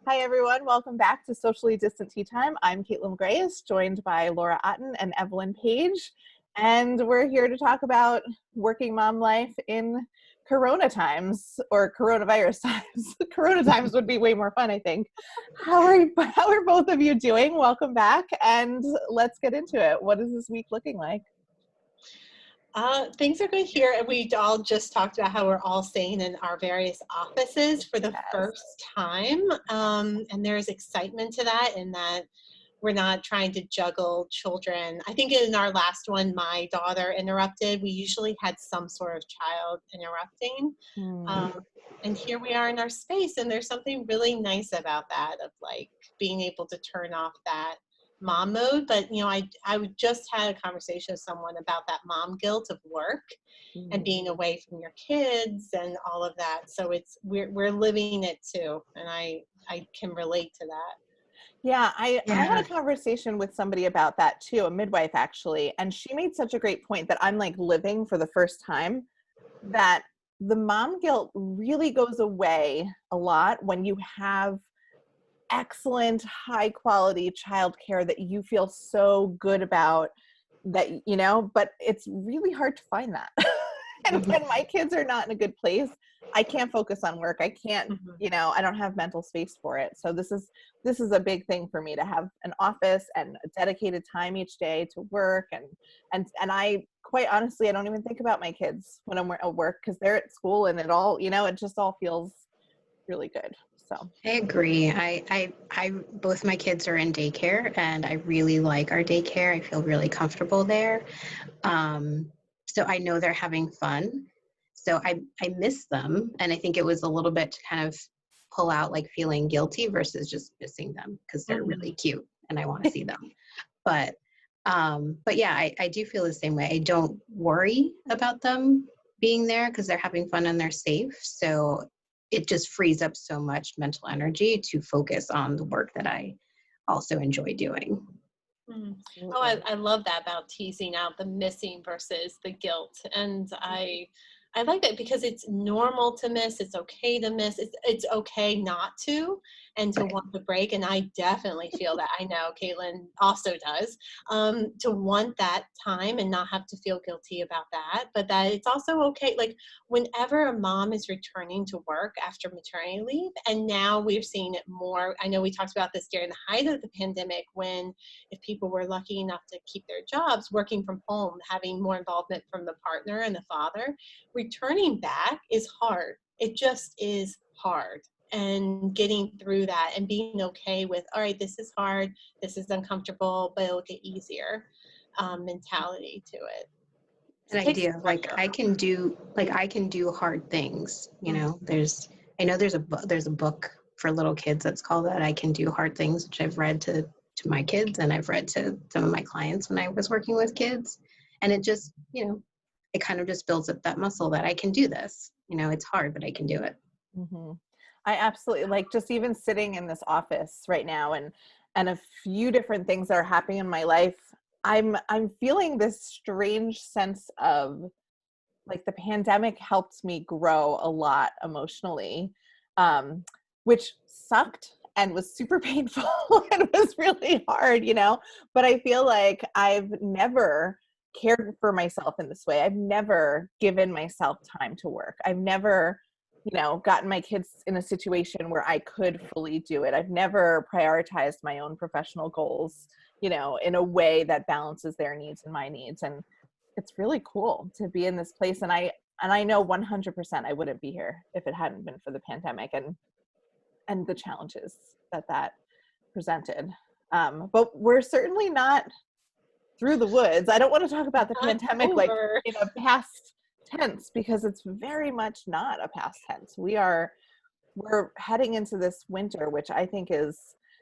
Hi, everyone. Welcome back to Socially Distant Tea Time. I'm Kaitlin McGreyes, joined by Otton and Evelyn Page. And we're here to talk about working mom life in Corona times, or coronavirus times. Corona times would be way more fun, I think. How are both of you doing? Welcome back, and let's get into it. What is this week looking like? Things are good here, and we all just talked about how we're all sane in our various offices for the first time, and there's excitement to that, in that we're not trying to juggle children. I think in our last one, my daughter interrupted. We usually had some sort of child interrupting, and here we are in our space, and there's something really nice about that, of like being able to turn off that mom mode. But I would just had a conversation with someone about that mom guilt of work and being away from your kids and all of that. So we're living it too, and I can relate to that. Yeah, I had a conversation with somebody about that too, a midwife actually, and she made such a great point that I'm like living for the first time, that the mom guilt really goes away a lot when you have excellent, high quality childcare that you feel so good about, that, but it's really hard to find that. And when my kids are not in a good place, I can't focus on work. I can't, I don't have mental space for it. So this is a big thing for me, to have an office and a dedicated time each day to work. And I, quite honestly, I don't even think about my kids when I'm at work, because they're at school, and it all, it just all feels really good. So I agree. I both my kids are in daycare, and I really like our daycare. I feel really comfortable there. So I know they're having fun. So I miss them. And I think it was a little bit to kind of pull out like feeling guilty versus just missing them, because they're really cute and I want to see them. But yeah, I do feel the same way. I don't worry about them being there because they're having fun and they're safe. So it just frees up so much mental energy to focus on the work that I also enjoy doing. Oh, I love that about teasing out the missing versus the guilt. And I like that, because it's normal to miss. It's okay to miss. It's okay not to, and to want the break. And I definitely feel that. I know Kaitlin also does, to want that time and not have to feel guilty about that. But that it's also okay. Like whenever a mom is returning to work after maternity leave, and now we're seeing it more. I know we talked about this during the height of the pandemic, when if people were lucky enough to keep their jobs, working from home, having more involvement from the partner and the father, returning back is hard. It just is hard. And getting through that and being okay with, all right, this is hard, this is uncomfortable, but it'll get easier, mentality to it. An idea like I can do hard things. There's a book for little kids that's called that, I Can Do Hard Things, which I've read to my kids, and I've read to some of my clients when I was working with kids. And it just, it kind of just builds up that muscle that I can do this. It's hard, but I can do it. I absolutely, like, just even sitting in this office right now, and a few different things that are happening in my life, I'm feeling this strange sense of like the pandemic helped me grow a lot emotionally, which sucked and was super painful and was really hard, but I feel like I've never cared for myself in this way. I've never given myself time to work. I've never, gotten my kids in a situation where I could fully do it. I've never prioritized my own professional goals, in a way that balances their needs and my needs. And it's really cool to be in this place. And I know 100% I wouldn't be here if it hadn't been for the pandemic and the challenges that presented. But we're certainly not through the woods. I don't want to talk about the pandemic like in a past tense, because it's very much not a past tense. We're heading into this winter, which I think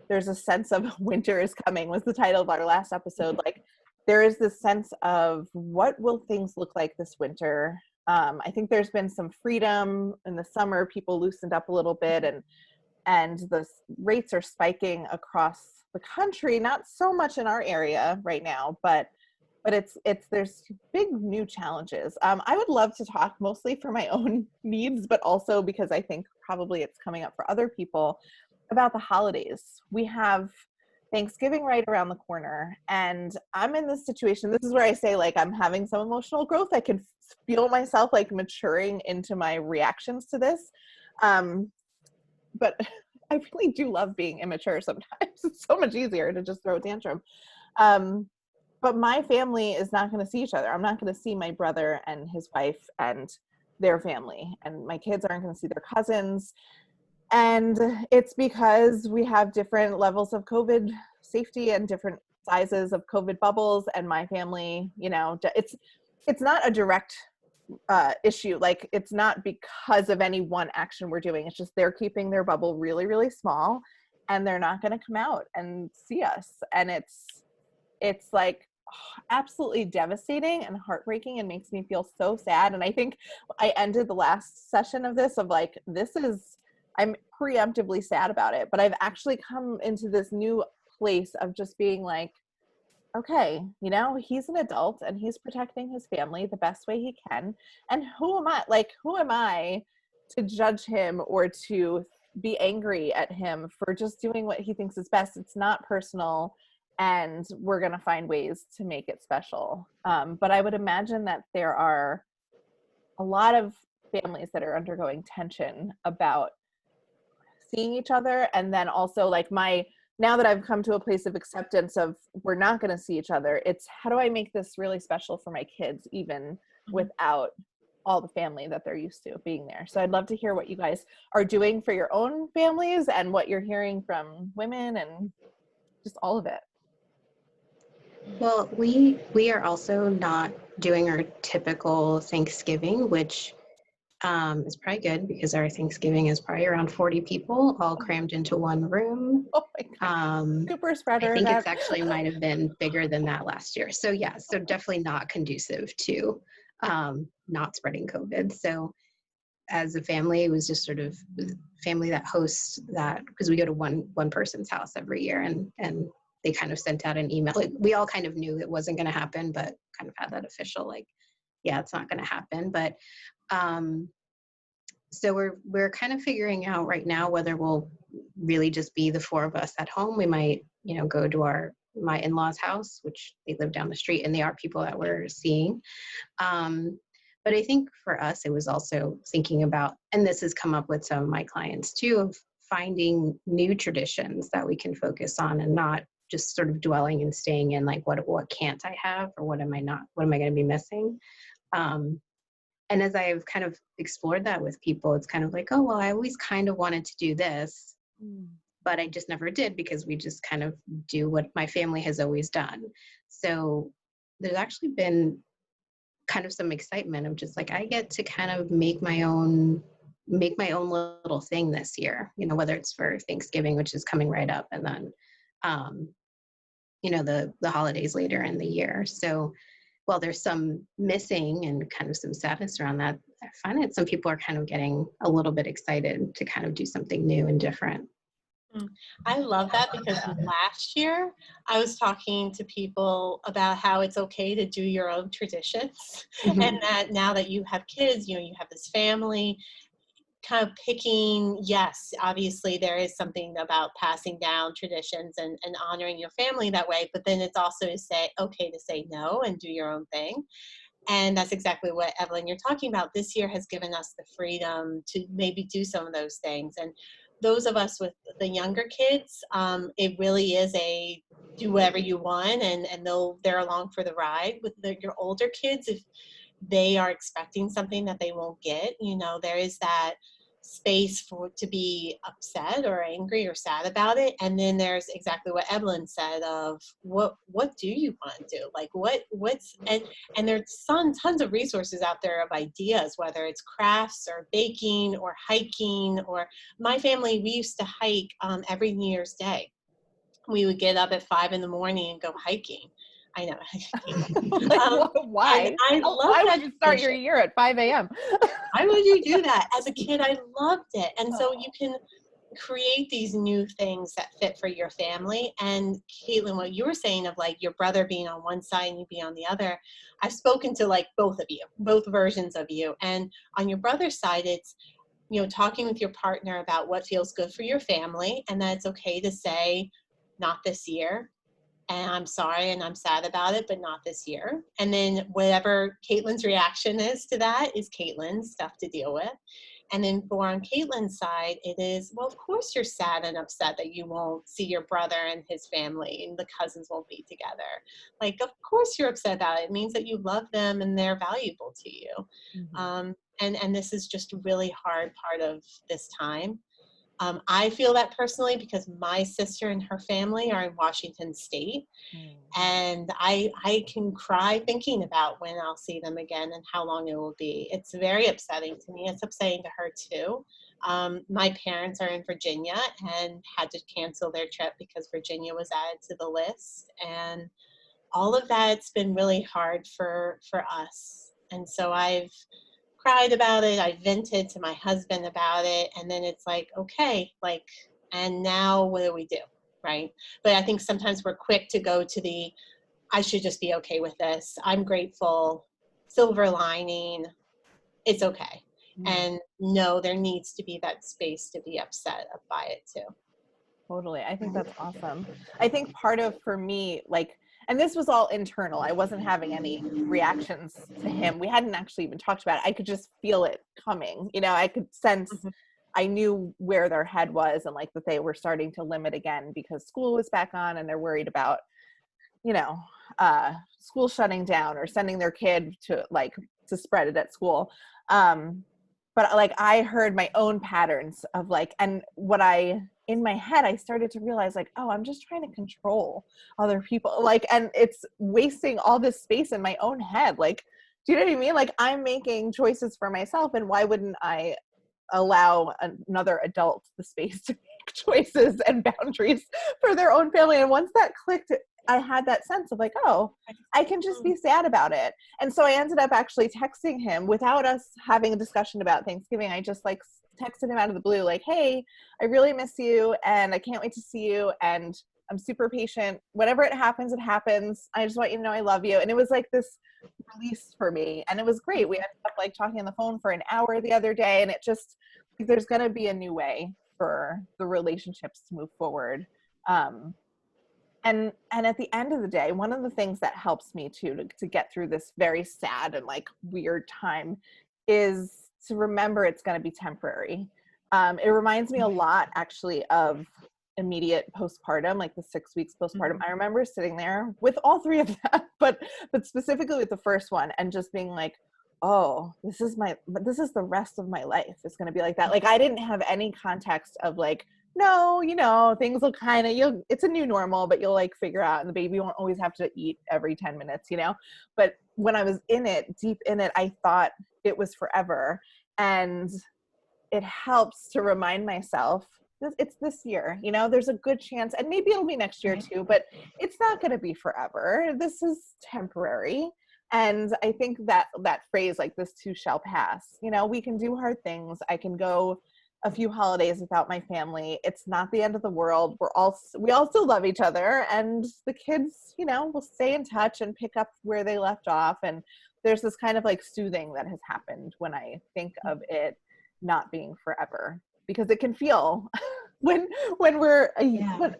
there's a sense of winter is coming, was the title of our last episode. Like there is this sense of what will things look like this winter. I think there's been some freedom in the summer. People loosened up a little bit, and the rates are spiking across the country, not so much in our area right now, but there's big new challenges. I would love to talk mostly for my own needs, but also because I think probably it's coming up for other people, about the holidays. We have Thanksgiving right around the corner, and I'm in this situation. This is where I say, like, I'm having some emotional growth. I can feel myself like maturing into my reactions to this. But I really do love being immature sometimes. It's so much easier to just throw a tantrum. But my family is not going to see each other. I'm not going to see my brother and his wife and their family, and my kids aren't going to see their cousins. And it's because we have different levels of COVID safety and different sizes of COVID bubbles. And my family, you know, it's not a direct issue. Like, it's not because of any one action we're doing. It's just they're keeping their bubble really, really small, and they're not going to come out and see us. And it's like absolutely devastating and heartbreaking, and makes me feel so sad. And I think I ended the last session of this of like, I'm preemptively sad about it, but I've actually come into this new place of just being like, okay, you know, he's an adult and he's protecting his family the best way he can. And who am I to judge him or to be angry at him for just doing what he thinks is best? It's not personal, and we're going to find ways to make it special. But I would imagine that there are a lot of families that are undergoing tension about seeing each other. And then also, like, now that I've come to a place of acceptance of we're not going to see each other, it's how do I make this really special for my kids, even without all the family that they're used to being there. So I'd love to hear what you guys are doing for your own families and what you're hearing from women and just all of it. Well, we are also not doing our typical Thanksgiving, which is probably good because our Thanksgiving is probably around 40 people all crammed into one room. Oh my God. Super spreader. I think it's actually might have been bigger than that last year. So yeah, so definitely not conducive to not spreading COVID. So as a family, it was just sort of family that hosts that, because we go to one person's house every year, and they kind of sent out an email. Like, we all kind of knew it wasn't going to happen, but kind of had that official, like, yeah, it's not going to happen. But so we're kind of figuring out right now whether we'll really just be the four of us at home. We might, you know, go to my in-laws' house, which they live down the street, and they are people that we're seeing. But I think for us, it was also thinking about, and this has come up with some of my clients too, of finding new traditions that we can focus on and not just sort of dwelling and staying in like, what can't I have, or what am I going to be missing? And as I've kind of explored that with people, it's kind of like, oh, well, I always kind of wanted to do this, but I just never did because we just kind of do what my family has always done. So there's actually been kind of some excitement of just like, I get to kind of make my own little thing this year, you know, whether it's for Thanksgiving, which is coming right up, and then, you know, the holidays later in the year. So while there's some missing and kind of some sadness around that, I find that some people are kind of getting a little bit excited to kind of do something new and different. I love that, because last year I was talking to people about how it's okay to do your own traditions, and that now that you have kids, you know, you have this family, kind of picking, yes, obviously there is something about passing down traditions and honoring your family that way, but then it's also okay to say no and do your own thing. And that's exactly what, Evelyn, you're talking about. This year has given us the freedom to maybe do some of those things. And those of us with the younger kids, it really is a do whatever you want, and they're along for the ride. With your older kids, if they are expecting something that they won't get, you know, there is that space to be upset or angry or sad about it. And then there's exactly what Evelyn said of what do you want to do? Like and there's tons of resources out there of ideas, whether it's crafts or baking or hiking. Or my family, we used to hike every New Year's Day. We would get up at 5 a.m. and go hiking. I know. Why? Why would you start your year at 5 a.m.? Why would you do that? As a kid, I loved it. And so you can create these new things that fit for your family. And Kaitlin, what you were saying of like your brother being on one side and you being on the other, I've spoken to like both of you, both versions of you. And on your brother's side, it's talking with your partner about what feels good for your family, and that it's okay to say, not this year, and I'm sorry and I'm sad about it, but not this year. And then whatever Kaitlin's reaction is to that is Kaitlin's stuff to deal with. And then for on Caitlin's side, it is, well, of course you're sad and upset that you won't see your brother and his family and the cousins won't be together. Like, of course you're upset about it. It means that you love them and they're valuable to you. And this is just a really hard part of this time. I feel that personally because my sister and her family are in Washington State, and I can cry thinking about when I'll see them again and how long it will be. It's very upsetting to me. It's upsetting to her too. My parents are in Virginia and had to cancel their trip because Virginia was added to the list, and all of that's been really hard for us. And so I've cried about it. I vented to my husband about it. And then it's like, okay, like, and now what do we do? Right. But I think sometimes we're quick to go to I should just be okay with this. I'm grateful, silver lining, it's okay. And no, there needs to be that space to be upset by it too. Totally. I think that's awesome. I think part of, for me, like, and this was all internal. I wasn't having any reactions to him. We hadn't actually even talked about it. I could just feel it coming. I could sense, I knew where their head was, and like that they were starting to limit again because school was back on and they're worried about, school shutting down or sending their kid to spread it at school. But like I heard my own patterns of like, and in my head, I started to realize like, oh, I'm just trying to control other people. Like, and it's wasting all this space in my own head. Like, do you know what I mean? Like I'm making choices for myself, and why wouldn't I allow another adult the space to make choices and boundaries for their own family? And once that clicked, I had that sense of like, oh, I can just be sad about it. And so I ended up actually texting him without us having a discussion about Thanksgiving. I just like texted him out of the blue, like, hey, I really miss you and I can't wait to see you. And I'm super patient. Whatever it happens, it happens. I just want you to know I love you. And it was like this release for me. And it was great. We ended up like talking on the phone for an hour the other day. And it just, there's going to be a new way for the relationships to move forward. And at the end of the day, one of the things that helps me to get through this very sad and like weird time is to remember it's going to be temporary. It reminds me a lot actually of immediate postpartum, like the 6 weeks postpartum. I remember sitting there with all three of them, but specifically with the first one and just being like, oh, this is the rest of my life. It's going to be like that. Like I didn't have any context of like, no, things will kind of, it's a new normal, but you'll like figure out, and the baby won't always have to eat every 10 minutes, but when I was deep in it, I thought it was forever. And it helps to remind myself it's this year, there's a good chance, and maybe it'll be next year too, but it's not going to be forever. This is temporary. And I think that phrase, like this too shall pass, we can do hard things. I can go a few holidays without my family. It's not the end of the world. We all still love each other, and the kids, will stay in touch and pick up where they left off. And there's this kind of like soothing that has happened when I think of it not being forever, because it can feel when we're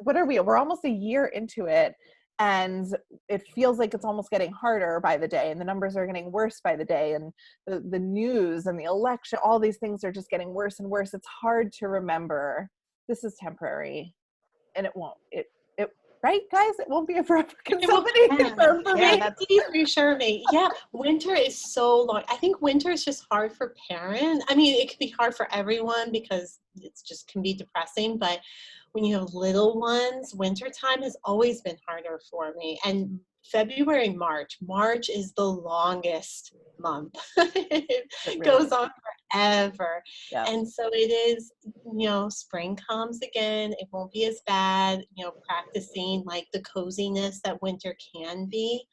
what are we? We're almost a year into it, and it feels like it's almost getting harder by the day, and the numbers are getting worse by the day, and the news and the election, all these things are just getting worse and worse. It's hard to remember this is temporary, and it won't. Right, guys? It won't be a forever. Can somebody confirm for me? Please reassure me. Yeah, winter is so long. I think winter is just hard for parents. I mean, it could be hard for everyone because it just can be depressing, but when you have little ones, wintertime has always been harder for me. And February, March is the longest month. It really goes on forever. Yeah. And so it is, spring comes again. It won't be as bad, practicing like the coziness that winter can be.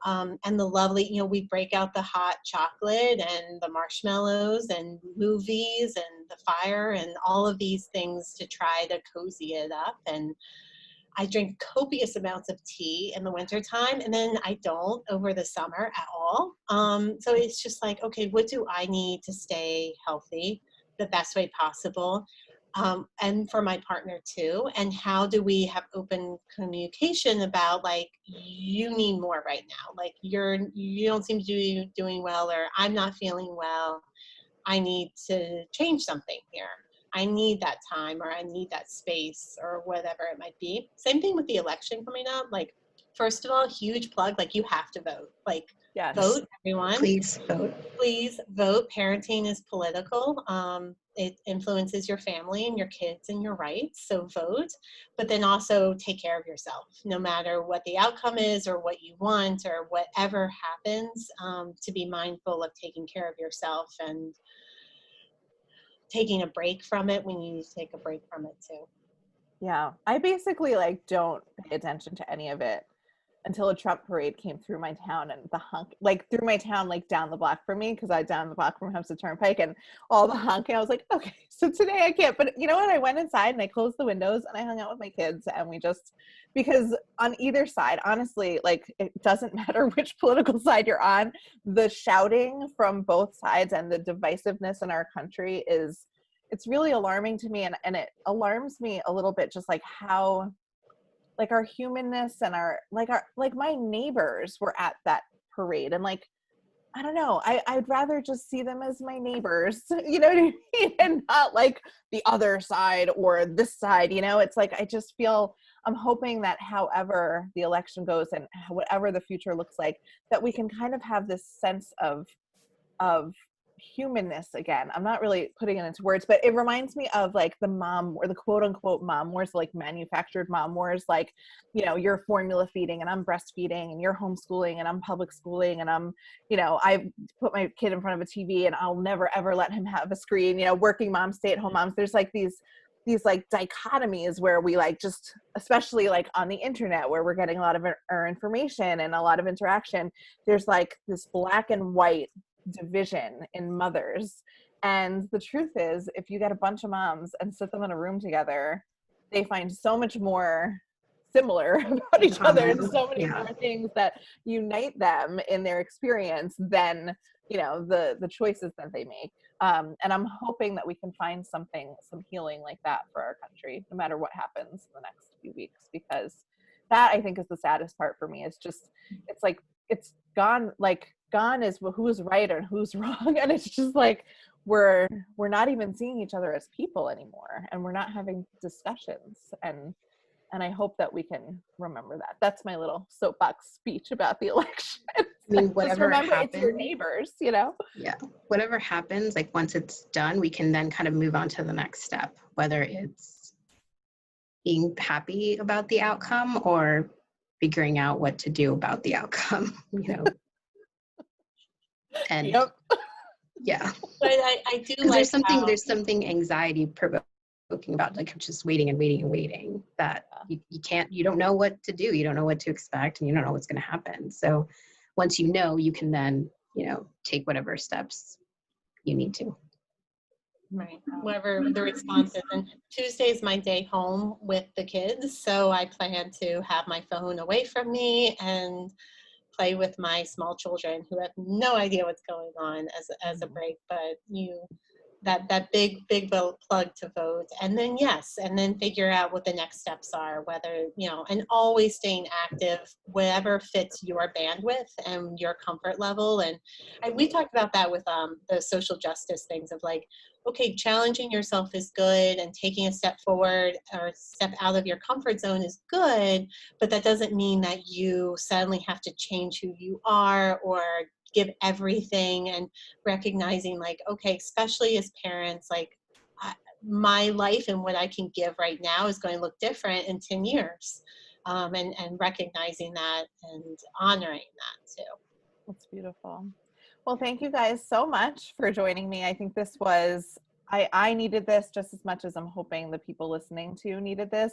And the lovely, we break out the hot chocolate and the marshmallows and movies and the fire and all of these things to try to cozy it up. And I drink copious amounts of tea in the wintertime, and then I don't over the summer at all. So it's just like, okay, what do I need to stay healthy? the best way possible. And for my partner too. And how do we have open communication about like, you need more right now. Like you don't seem to be doing well, or I'm not feeling well. I need to change something here. I need that time, or I need that space, or whatever it might be. Same thing with the election coming up. Like, first of all, huge plug, like you have to vote. Like, Yes. vote, everyone. Please vote. Please vote. Parenting is political. It influences your family and your kids and your rights. So vote, but then also take care of yourself, no matter what the outcome is or what you want or whatever happens, to be mindful of taking care of yourself and taking a break from it when you need to take a break from it too. Yeah. I basically like don't pay attention to any of it until a Trump parade came through my town, and the honk, like through my town, like down the block from me, because I down the block from Hempstead Turnpike, and all the honking. I was like, okay, so today I can't. But you know what? I went inside and I closed the windows and I hung out with my kids, and we just, because on either side, honestly, like it doesn't matter which political side you're on, the shouting from both sides and the divisiveness in our country it's really alarming to me, and it alarms me a little bit, just like how, like our humanness and our my neighbors were at that parade, and like, I don't know, I'd rather just see them as my neighbors, you know what I mean? And not like the other side or this side, you know? It's like, I just feel, I'm hoping that however the election goes and whatever the future looks like, that we can kind of have this sense of humanness again. I'm not really putting it into words, but it reminds me of like the mom, or the quote unquote mom wars, like manufactured mom wars, like, you know, you're formula feeding and I'm breastfeeding, and you're homeschooling and I'm public schooling, and I'm, you know, I put my kid in front of a TV and I'll never ever let him have a screen, you know, working moms, stay-at-home moms. There's like these like dichotomies where we like, just especially like on the internet where we're getting a lot of our information and a lot of interaction, there's like this black and white division in mothers. And the truth is, if you get a bunch of moms and sit them in a room together, they find so much more similar about each other, and so many more things that unite them in their experience than, you know, the choices that they make. And I'm hoping that we can find some healing like that for our country, no matter what happens in the next few weeks, because that, I think, is the saddest part for me. It's just, it's like, it's gone is who's right and who's wrong, and it's just like we're not even seeing each other as people anymore, and we're not having discussions, and I hope that we can remember that. That's my little soapbox speech about the election. I mean, whatever just remember, happens, it's your neighbors, you know? Yeah, whatever happens, like once it's done, we can then kind of move on to the next step, whether it's being happy about the outcome or figuring out what to do about the outcome, you know. And yep. Yeah, but I do like there's something anxiety provoking about like just waiting and waiting and waiting, that you don't know what to do, you don't know what to expect, and you don't know what's going to happen. So once you know, you can then, you know, take whatever steps you need to. Right, whatever the response is. And Tuesday is my day home with the kids, so I plan to have my phone away from me and play with my small children who have no idea what's going on as a break. But that big plug to vote, and then and then figure out what the next steps are, whether, you know, and always staying active, whatever fits your bandwidth and your comfort level. And we talked about that with the social justice things of like, okay, challenging yourself is good, and taking a step forward or step out of your comfort zone is good, but that doesn't mean that you suddenly have to change who you are or give everything. And recognizing like, okay, especially as parents, like my life and what I can give right now is going to look different in 10 years. And recognizing that and honoring that too. That's beautiful. Well, thank you guys so much for joining me. I think this was, I needed this just as much as I'm hoping the people listening to needed this.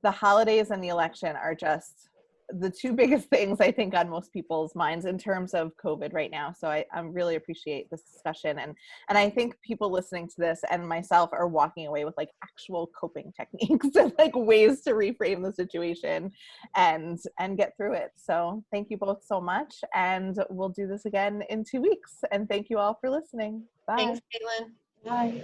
The holidays and the election are just the two biggest things I think on most people's minds in terms of COVID right now. So I really appreciate this discussion. And I think people listening to this and myself are walking away with like actual coping techniques and like ways to reframe the situation and get through it. So thank you both so much. And we'll do this again in 2 weeks. And thank you all for listening. Bye. Thanks, Kaitlin. Bye.